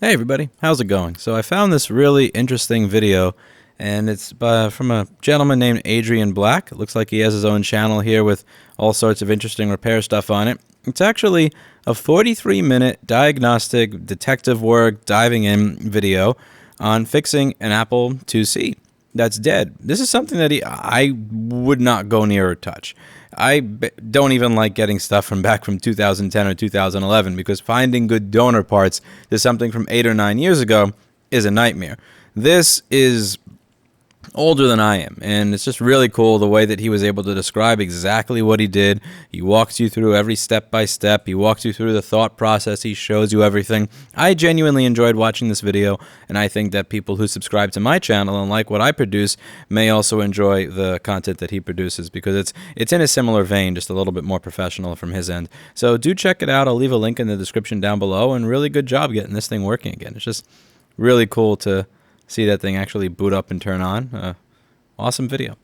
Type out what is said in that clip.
Hey everybody, how's it going? So I found this really interesting video, and it's from a gentleman named Adrian Black. It looks like he has his own channel here with all sorts of interesting repair stuff on it. It's actually a 43-minute diagnostic detective work diving in video on fixing an Apple IIc that's dead. This is something that I would not go near or touch. Don't even like getting stuff from back from 2010 or 2011 because finding good donor parts to something from 8 or 9 years ago is a nightmare. This is older than I am, and it's just really cool the way that he was able to describe exactly what he did. He walks you through every step by step. He walks you through the thought process. He shows you everything. I genuinely enjoyed watching this video, and I think that people who subscribe to my channel and like what I produce may also enjoy the content that he produces because it's in a similar vein, just a little bit more professional from his end. So do check it out. I'll leave a link in the description down below, and really good job getting this thing working again. It's just really cool to see that thing actually boot up and turn on. Awesome video.